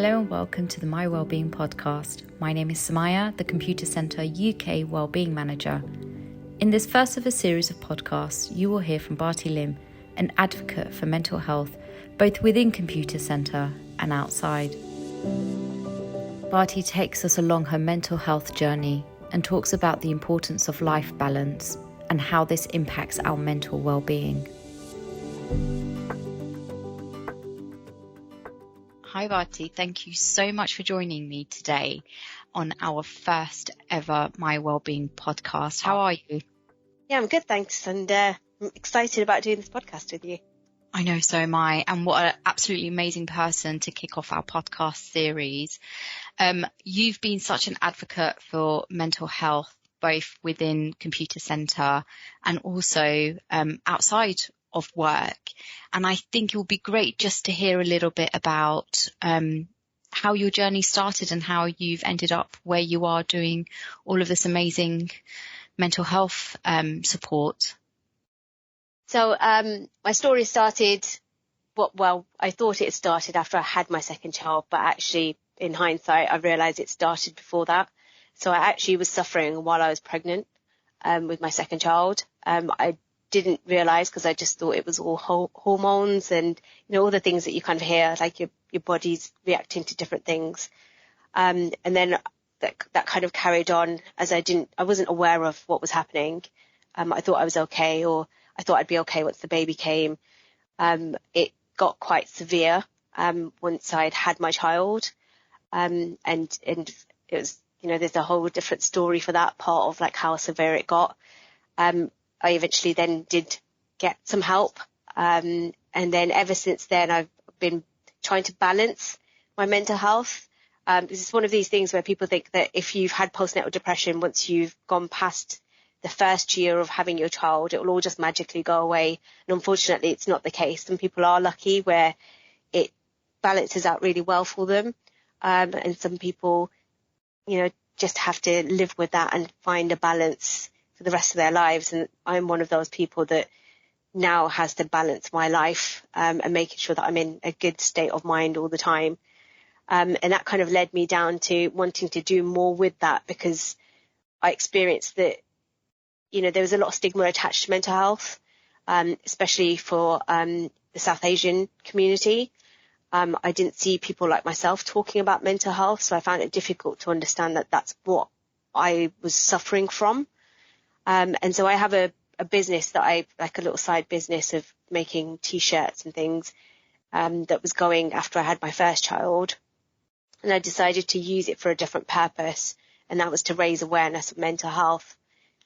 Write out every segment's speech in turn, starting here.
Hello and welcome to the My Wellbeing podcast. My name is Samaya, the Computer Centre UK Wellbeing Manager. In this first of a series of podcasts, you will hear from Bharti Lim, an advocate for mental health, both within Computer Centre and outside. Bharti takes us along her mental health journey and talks about the importance of life balance and how this impacts our mental well-being. Hi Bharti, thank you so much for joining me today on our first ever My Wellbeing podcast. How are you? Yeah, I'm good, thanks. And I'm excited about doing this podcast with you. I know, so am I. And what an absolutely amazing person to kick off our podcast series. You've been such an advocate for mental health, both within Computer Centre and also outside of work. And I think it will be great just to hear a little bit about how your journey started and how you've ended up where you are doing all of this amazing mental health support. So my story started, I thought it started after I had my second child, but actually in hindsight, I realised it started before that. So I actually was suffering while I was pregnant with my second child. I didn't realise because I just thought it was all hormones and, you know, all the things that you kind of hear, like your body's reacting to different things. And then that kind of carried on as I wasn't aware of what was happening. I thought I was okay, or I thought I'd be okay once the baby came. It got quite severe once I'd had my child. And it was, you know, there's a whole different story for that part of like how severe it got. I eventually then did get some help. And then ever since then, I've been trying to balance my mental health. This is one of these things where people think that if you've had postnatal depression, once you've gone past the first year of having your child, it will all just magically go away. And unfortunately, it's not the case. Some people are lucky where it balances out really well for them. And some people, you know, just have to live with that and find a balance for the rest of their lives. And I'm one of those people that now has to balance my life and making sure that I'm in a good state of mind all the time. And that kind of led me down to wanting to do more with that, because I experienced that, you know, there was a lot of stigma attached to mental health, especially for the South Asian community. I didn't see people like myself talking about mental health, so I found it difficult to understand that that's what I was suffering from. And so I have a business that like a little side business of making T-shirts and things that was going after I had my first child. And I decided to use it for a different purpose, and that was to raise awareness of mental health.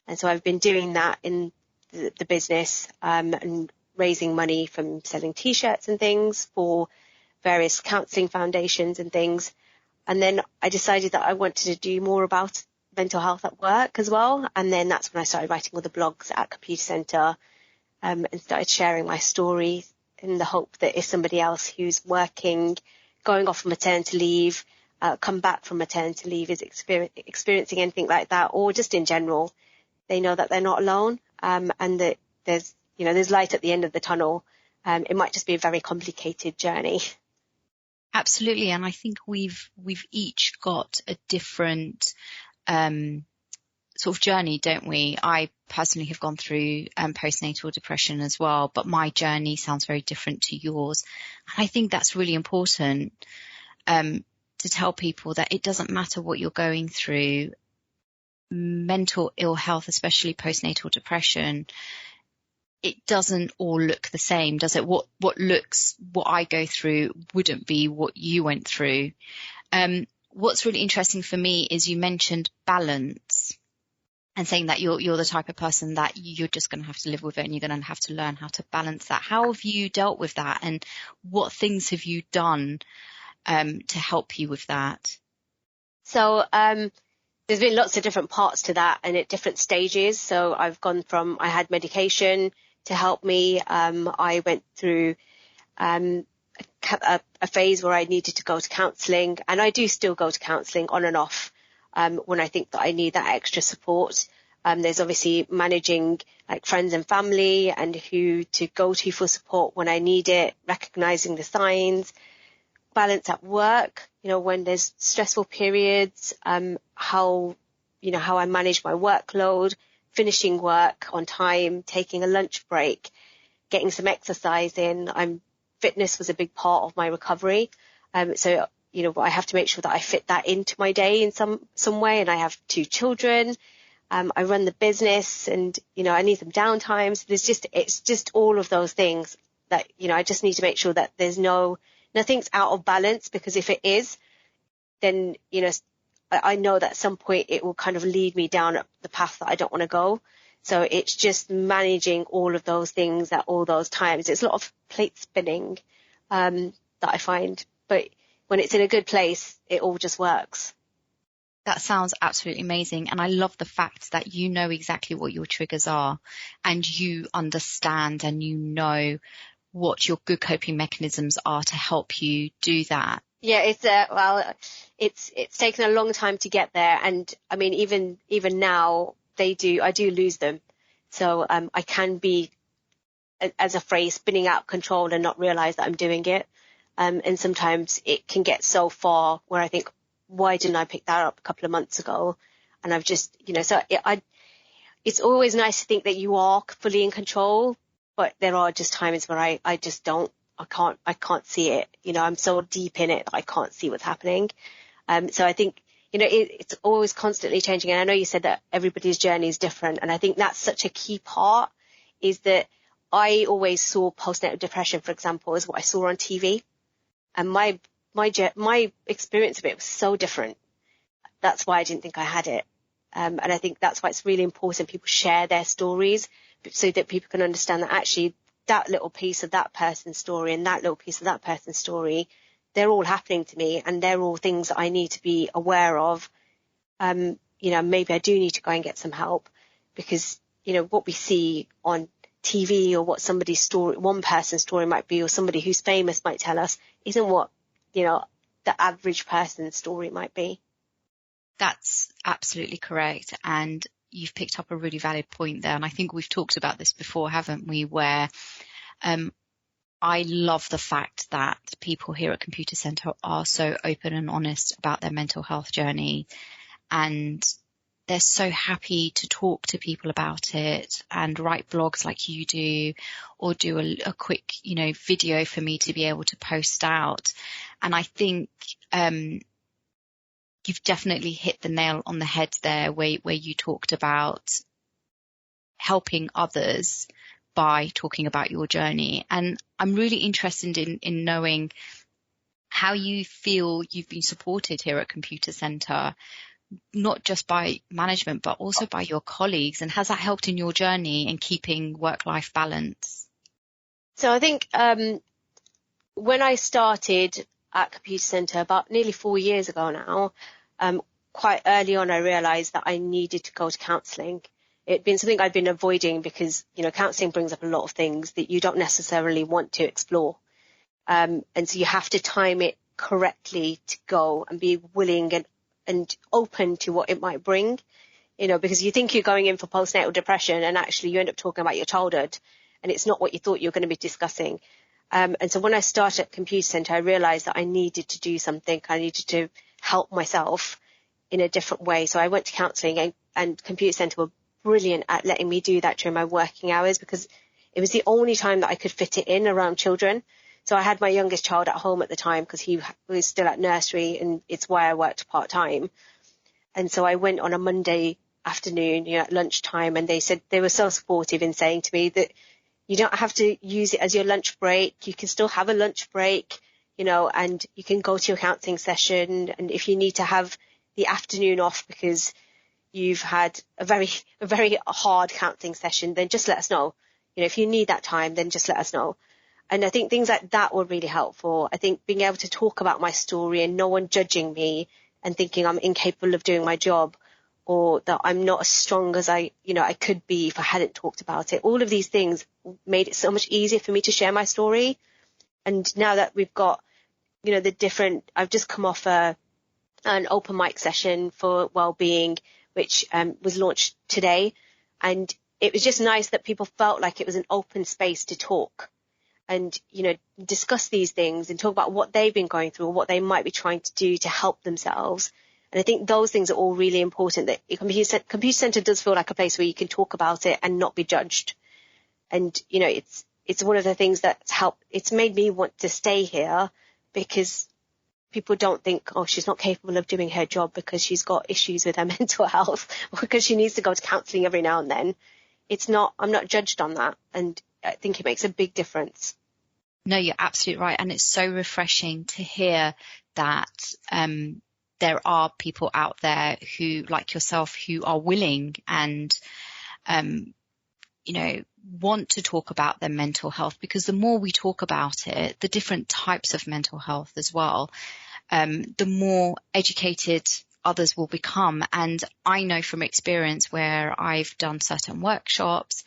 And so I've been doing that in the business and raising money from selling T-shirts and things for various counselling foundations and things. And then I decided that I wanted to do more about mental health at work as well. And then that's when I started writing all the blogs at Computer Centre and started sharing my story in the hope that if somebody else who's working, going off maternity leave, come back from maternity leave, is experiencing anything like that, or just in general, they know that they're not alone and that there's light at the end of the tunnel. It might just be a very complicated journey. Absolutely. And I think we've each got a different sort of journey, don't we? I personally have gone through postnatal depression as well, but my journey sounds very different to yours. And I think that's really important to tell people that it doesn't matter what you're going through. Mental ill health, especially postnatal depression, it doesn't all look the same, does it? What I go through wouldn't be what you went through. What's really interesting for me is you mentioned balance and saying that you're the type of person that you're just going to have to live with it and you're going to have to learn how to balance that. How have you dealt with that, and what things have you done to help you with that? So there's been lots of different parts to that and at different stages. So I've gone from, I had medication to help me. I went through a phase where I needed to go to counselling, and I do still go to counselling on and off when I think that I need that extra support. There's obviously managing like friends and family and who to go to for support when I need it, recognising the signs, balance at work, when there's stressful periods, how I manage my workload, finishing work on time, taking a lunch break, getting some exercise in. Fitness was a big part of my recovery. So I have to make sure that I fit that into my day in some way. And I have 2 children. I run the business, and, I need some downtime. So it's just all of those things that, I just need to make sure that there's nothing's out of balance, because if it is, then, I know that at some point it will kind of lead me down the path that I don't want to go. So it's just managing all of those things at all those times. It's a lot of plate spinning, that I find, but when it's in a good place, it all just works. That sounds absolutely amazing. And I love the fact that you know exactly what your triggers are, and you understand and you know what your good coping mechanisms are to help you do that. Yeah, it's taken a long time to get there. And I mean, even now I do lose them. So, I can be, as a phrase, spinning out of control and not realize that I'm doing it. And sometimes it can get so far where I think, why didn't I pick that up a couple of months ago? And I've just, it's always nice to think that you are fully in control, but there are just times where I just don't, I can't see it. I'm so deep in it that I can't see what's happening. So I think, it's always constantly changing. And I know you said that everybody's journey is different. And I think that's such a key part, is that I always saw postnatal depression, for example, as what I saw on TV. And my experience of it was so different. That's why I didn't think I had it. And I think that's why it's really important people share their stories, so that people can understand that actually that little piece of that person's story and that little piece of that person's story, they're all happening to me, and they're all things that I need to be aware of. Maybe I do need to go and get some help, because, what we see on TV, or what somebody's story, one person's story might be, or somebody who's famous might tell us, isn't what, the average person's story might be. That's absolutely correct. And you've picked up a really valid point there. And I think we've talked about this before, haven't we? Where I love the fact that people here at Computer Centre are so open and honest about their mental health journey. And they're so happy to talk to people about it and write blogs like you do, or do a quick, video for me to be able to post out. And I think you've definitely hit the nail on the head there, where you talked about helping others by talking about your journey. And I'm really interested in knowing how you feel you've been supported here at Computer Centre, not just by management, but also by your colleagues. And has that helped in your journey in keeping work-life balance? So I think when I started at Computer Centre about nearly 4 years ago now, quite early on I realised that I needed to go to counselling. It'd been something I'd been avoiding because, counselling brings up a lot of things that you don't necessarily want to explore. And so you have to time it correctly to go and be willing and open to what it might bring, because you think you're going in for postnatal depression, and actually you end up talking about your childhood, and it's not what you thought you were going to be discussing. And so when I started at Computer Centre, I realised that I needed to do something. I needed to help myself in a different way. So I went to counselling, and Computer Centre were brilliant at letting me do that during my working hours, because it was the only time that I could fit it in around children. So I had my youngest child at home at the time because he was still at nursery, and it's why I worked part-time. And so I went on a Monday afternoon, at lunchtime, and they were so supportive in saying to me that you don't have to use it as your lunch break. You can still have a lunch break, and you can go to your counselling session. And if you need to have the afternoon off because you've had a very hard counselling session, then just let us know. If you need that time, then just let us know. And I think things like that were really helpful. I think being able to talk about my story and no one judging me and thinking I'm incapable of doing my job, or that I'm not as strong as I could be if I hadn't talked about it. All of these things made it so much easier for me to share my story. And now that we've got, I've just come off an open mic session for wellbeing, which was launched today. And it was just nice that people felt like it was an open space to talk. and, discuss these things and talk about what they've been going through or what they might be trying to do to help themselves. And I think those things are all really important, that computer center does feel like a place where you can talk about it and not be judged. And, it's one of the things that's helped. It's made me want to stay here, because people don't think, oh, she's not capable of doing her job because she's got issues with her mental health or because she needs to go to counselling every now and then. I'm not judged on that. And I think it makes a big difference. No, you're absolutely right. And it's so refreshing to hear that there are people out there who, like yourself, who are willing and, want to talk about their mental health, because the more we talk about it, the different types of mental health as well, the more educated others will become. And I know from experience where I've done certain workshops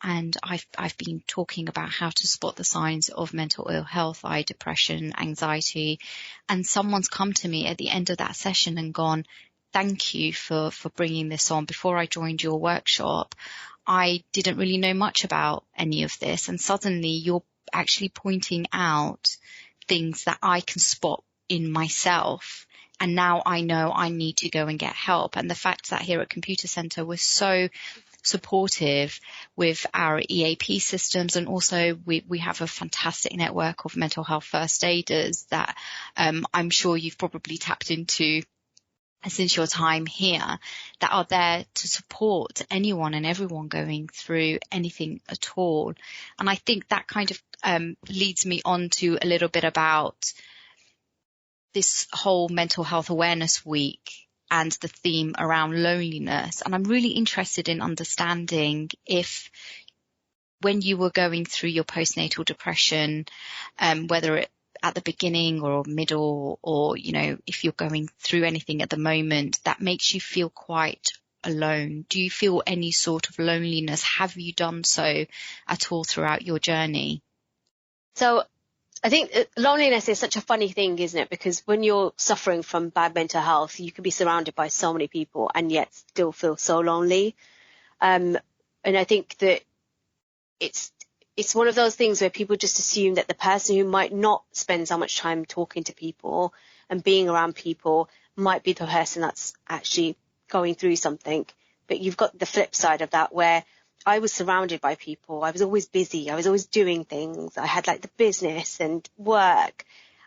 and I've been talking about how to spot the signs of mental ill health, i.e. depression, anxiety, and someone's come to me at the end of that session and gone, thank you for bringing this on. Before I joined your workshop, I didn't really know much about any of this, and suddenly you're actually pointing out things that I can spot in myself, and now I know I need to go and get help. And the fact that here at Computer Centre we're so supportive with our EAP systems, and also we have a fantastic network of mental health first aiders that I'm sure you've probably tapped into since your time here, that are there to support anyone and everyone going through anything at all. And I think that kind of leads me on to a little bit about this whole Mental Health Awareness Week and the theme around loneliness. And I'm really interested in understanding if, when you were going through your postnatal depression, whether it at the beginning or middle, or, if you're going through anything at the moment that makes you feel quite alone, do you feel any sort of loneliness? Have you done so at all throughout your journey? So I think loneliness is such a funny thing, isn't it? Because when you're suffering from bad mental health, you can be surrounded by so many people and yet still feel so lonely. And I think that it's one of those things where people just assume that the person who might not spend so much time talking to people and being around people might be the person that's actually going through something. But you've got the flip side of that, where I was surrounded by people. I was always busy. I was always doing things. I had like the business and work.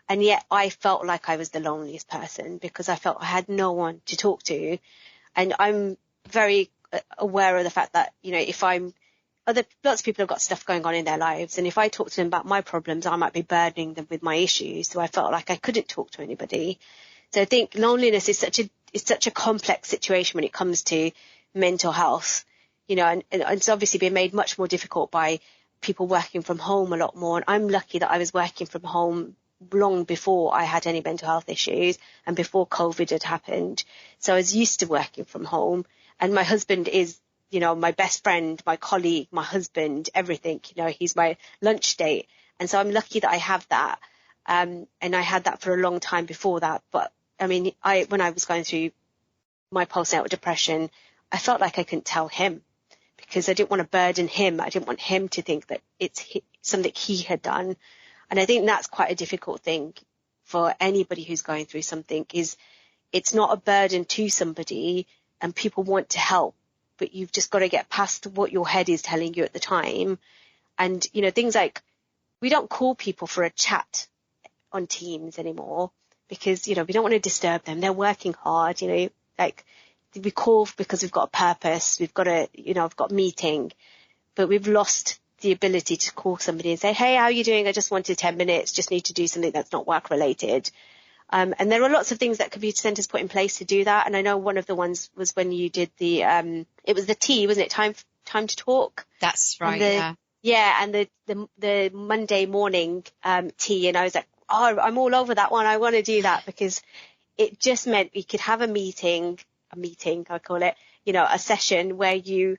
And yet I felt like I was the loneliest person because I felt I had no one to talk to. And I'm very aware of the fact that, if lots of people have got stuff going on in their lives, and if I talk to them about my problems, I might be burdening them with my issues. So I felt like I couldn't talk to anybody. So I think loneliness is such a complex situation when it comes to mental health, and it's obviously been made much more difficult by people working from home a lot more. And I'm lucky that I was working from home long before I had any mental health issues and before COVID had happened. So I was used to working from home, and my husband is, my best friend, my colleague, my husband, everything. He's my lunch date. And so I'm lucky that I have that. And I had that for a long time before that. But I mean, when I was going through my postnatal depression, I felt like I couldn't tell him because I didn't want to burden him. I didn't want him to think that it's something he had done. And I think that's quite a difficult thing for anybody who's going through something, is it's not a burden to somebody and people want to help. But you've just got to get past what your head is telling you at the time. And, things like, we don't call people for a chat on Teams anymore because, we don't want to disturb them. They're working hard, like we call because we've got a purpose. We've got I've got a meeting, but we've lost the ability to call somebody and say, hey, how are you doing? I just wanted 10 minutes, just need to do something that's not work related. And there are lots of things that computer centres put in place to do that. And I know one of the ones was when you did it was the tea, wasn't it? Time to talk. That's right. Yeah. Yeah. And the Monday morning tea. And I was like, oh, I'm all over that one. I want to do that because it just meant we could have a meeting, I call it, a session where you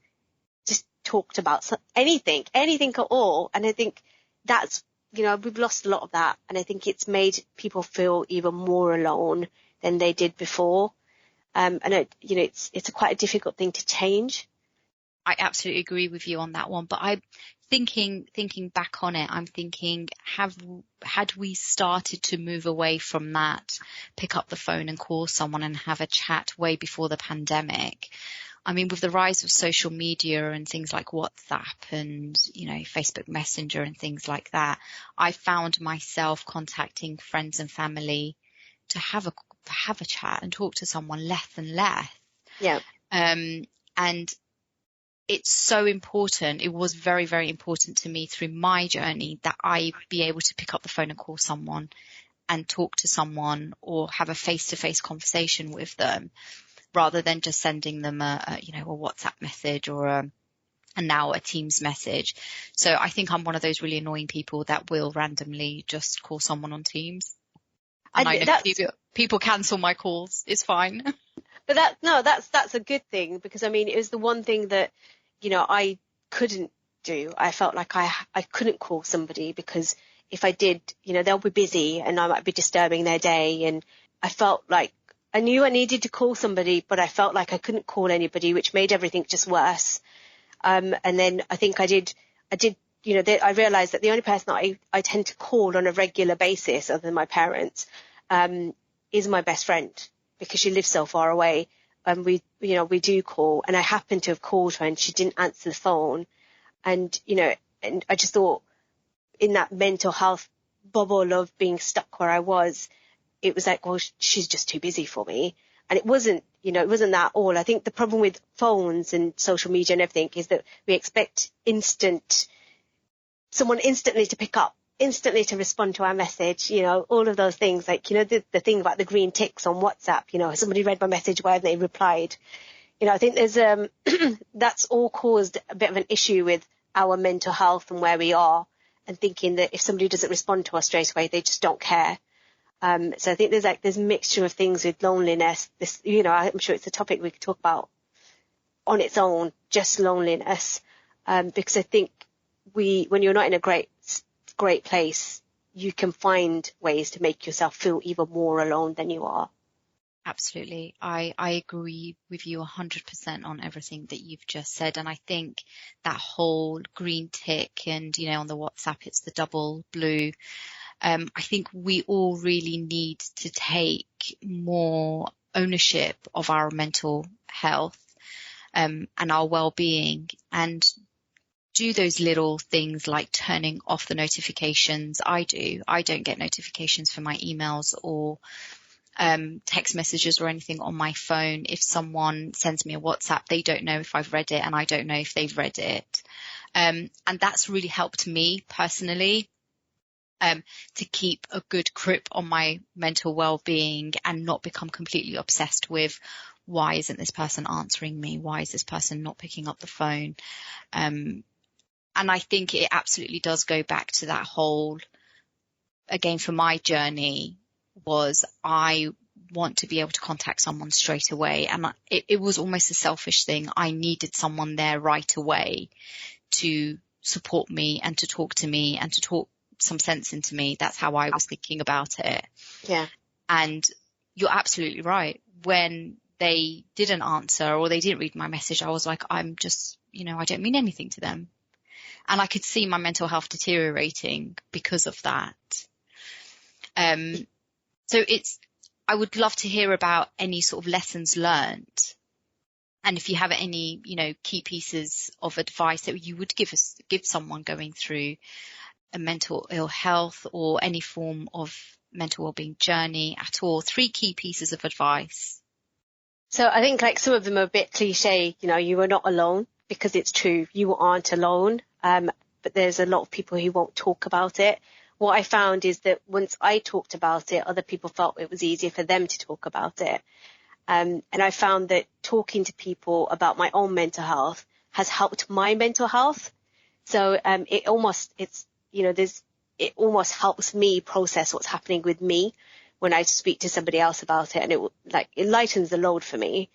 just talked about anything at all. And I think that's, we've lost a lot of that. And I think it's made people feel even more alone than they did before. And it's quite a difficult thing to change. I absolutely agree with you on that one. But I thinking back on it, I'm thinking, had we started to move away from that, pick up the phone and call someone and have a chat way before the pandemic? I mean, with the rise of social media and things like WhatsApp and, Facebook Messenger and things like that, I found myself contacting friends and family to have a chat and talk to someone less and less. Yeah. And it's so important. It was very, very important to me through my journey that I be able to pick up the phone and call someone and talk to someone or have a face-to-face conversation with them, rather than just sending them a WhatsApp message or now a Teams message. So I think I'm one of those really annoying people that will randomly just call someone on Teams. And I know people cancel my calls. It's fine. But that's a good thing, because I mean, it was the one thing that, I couldn't do. I felt like I couldn't call somebody, because if I did, they'll be busy and I might be disturbing their day. And I felt like I knew I needed to call somebody, but I felt like I couldn't call anybody, which made everything just worse. And then I think I realized that the only person that I tend to call on a regular basis, other than my parents, is my best friend, because she lives so far away. And we do call, and I happened to have called her and she didn't answer the phone. And, and I just thought, in that mental health bubble of being stuck where I was, it was like, well, she's just too busy for me. And it wasn't that all. I think the problem with phones and social media and everything is that we expect someone instantly to pick up, instantly to respond to our message, all of those things, like, the thing about the green ticks on WhatsApp, somebody read my message, why haven't they replied? I think there's, that's all caused a bit of an issue with our mental health and where we are, and thinking that if somebody doesn't respond to us straight away, they just don't care. So I think there's a mixture of things with loneliness. This, I'm sure it's a topic we could talk about on its own, just loneliness. Because I think when you're not in a great place, you can find ways to make yourself feel even more alone than you are. Absolutely. I agree with you 100% on everything that you've just said. And I think that whole green tick and, on the WhatsApp, it's the double blue. I think we all really need to take more ownership of our mental health, and our well-being, and do those little things like turning off the notifications. I don't get notifications for my emails or text messages or anything on my phone. If someone sends me a WhatsApp, they don't know if I've read it and I don't know if they've read it. And that's really helped me personally, to keep a good grip on my mental well-being and not become completely obsessed with, why isn't this person answering me? Why is this person not picking up the phone? And I think it absolutely does go back to that whole, again, for my journey, was I want to be able to contact someone straight away. And it was almost a selfish thing. I needed someone there right away to support me and to talk to me and to talk some sense into me. That's how I was thinking about it. Yeah. And you're absolutely right. When they didn't answer or they didn't read my message, I was like, I'm just, I don't mean anything to them. And I could see my mental health deteriorating because of that. So I would love to hear about any sort of lessons learned. And if you have any, key pieces of advice that you would give someone going through a mental ill health or any form of mental wellbeing journey at all, 3 key pieces of advice. So I think like some of them are a bit cliche, you are not alone, because it's true. You aren't alone. But there's a lot of people who won't talk about it. What I found is that once I talked about it, other people felt it was easier for them to talk about it. And I found that talking to people about my own mental health has helped my mental health. So it almost helps me process what's happening with me when I speak to somebody else about it, and it lightens the load for me.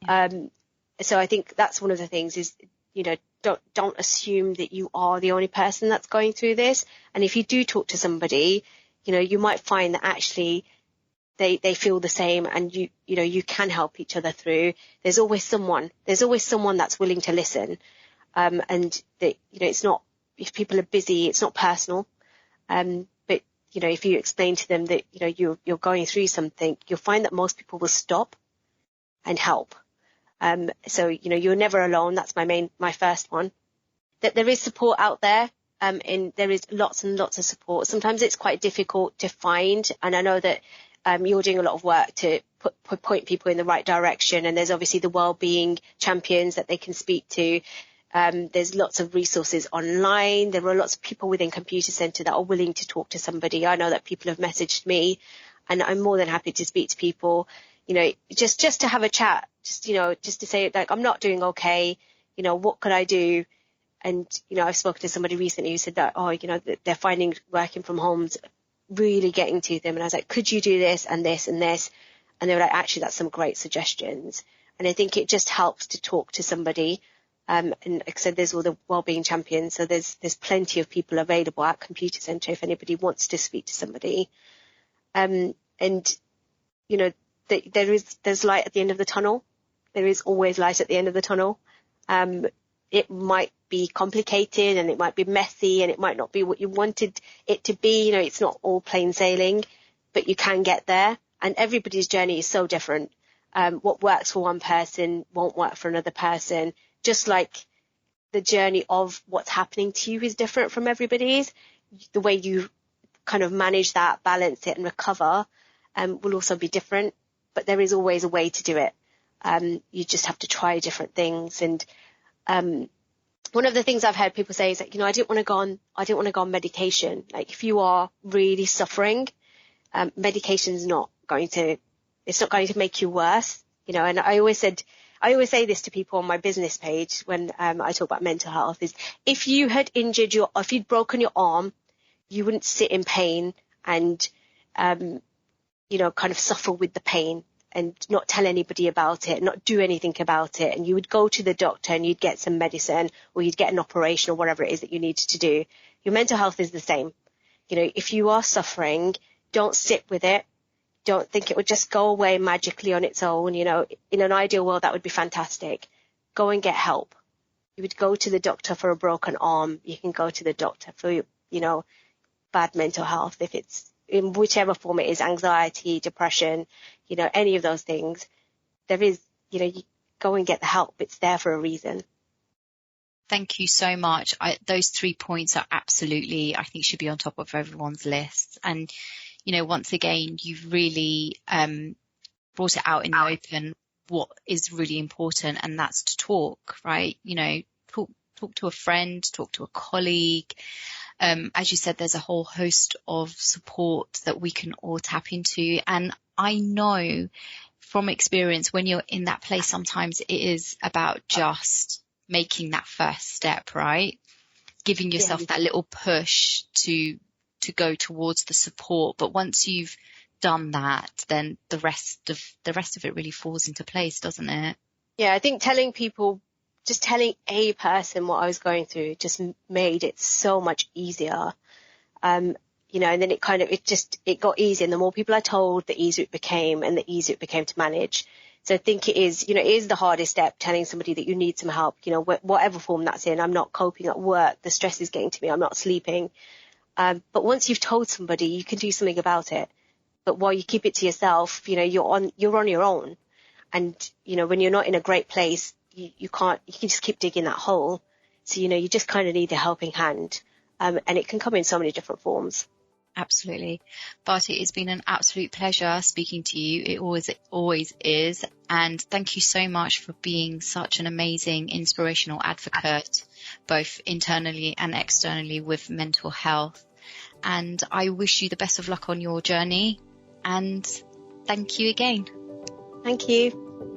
Yeah. So I think that's one of the things is, don't assume that you are the only person that's going through this. And if you do talk to somebody, you might find that actually they feel the same, and you can help each other through. There's always someone that's willing to listen. And that, it's not if people are busy, it's not personal. But, you know, if you explain to them that, you know, you're going through something, you'll find that most people will stop and help. So, you know, you're never alone. That's my first one. That there is support out there. And there is lots and lots of support. Sometimes it's quite difficult to find. And I know that you're doing a lot of work to point people in the right direction. And there's obviously the wellbeing champions that they can speak to. There's lots of resources online. There are lots of people within Computer Centre that are willing to talk to somebody. I know that people have messaged me, and I'm more than happy to speak to people, you know, just to have a chat, just, you know, just to say, like, I'm not doing okay. You know, what could I do? And, you know, I've spoken to somebody recently who said that, oh, you know, that they're finding working from home's really getting to them. And I was like, could you do this and this and this? And they were like, actually, that's some great suggestions. And I think it just helps to talk to somebody. And like I said, there's all the wellbeing champions. So there's plenty of people available at Computer Centre if anybody wants to speak to somebody. And, you know, there's light at the end of the tunnel. There is always light at the end of the tunnel. It might be complicated and it might be messy and it might not be what you wanted it to be. You know, it's not all plain sailing, but you can get there. And everybody's journey is so different. What works for one person won't work for another person. Just like the journey of what's happening to you is different from everybody's. The way you kind of manage that, balance it and recover will also be different. But there is always a way to do it. You just have to try different things. And one of the things I've heard people say is like, you know, I didn't want to go on medication. Like, if you are really suffering, medication's not going to make you worse, you know. And I always say this to people on my business page when I talk about mental health is, if you'd broken your arm, you wouldn't sit in pain and, you know, kind of suffer with the pain and not tell anybody about it, not do anything about it. And you would go to the doctor and you'd get some medicine or you'd get an operation or whatever it is that you needed to do. Your mental health is the same. You know, if you are suffering, don't sit with it. Don't think it would just go away magically on its own. You know, in an ideal world, that would be fantastic. Go and get help. You would go to the doctor for a broken arm. You can go to the doctor for, you know, bad mental health. If it's in whichever form it is, anxiety, depression, you know, any of those things, there is, you know, you go and get the help. It's there for a reason. Thank you so much. Those 3 points are absolutely, I think, should be on top of everyone's list. And, you know, once again, you've really brought it out in the open what is really important, and that's to talk, right? You know, talk to a friend, talk to a colleague. As you said, there's a whole host of support that we can all tap into. And I know from experience, when you're in that place, sometimes it is about just making that first step, right? Giving yourself that little push to go towards the support. But once you've done that, then the rest of it really falls into place, doesn't it? Yeah, I think telling a person what I was going through just made it so much easier. You know, and then it got easier. And the more people I told, the easier it became, and the easier it became to manage. So I think it is the hardest step, telling somebody that you need some help, you know, whatever form that's in. I'm not coping at work. The stress is getting to me. I'm not sleeping. But once you've told somebody, you can do something about it. But while you keep it to yourself, you know, you're on your own. And, you know, when you're not in a great place, you can just keep digging that hole. So, you know, you just kind of need a helping hand. And it can come in so many different forms. Absolutely. Bharti, it's been an absolute pleasure speaking to you. It always is. And thank you so much for being such an amazing, inspirational advocate, both internally and externally with mental health. And I wish you the best of luck on your journey. And thank you again. Thank you.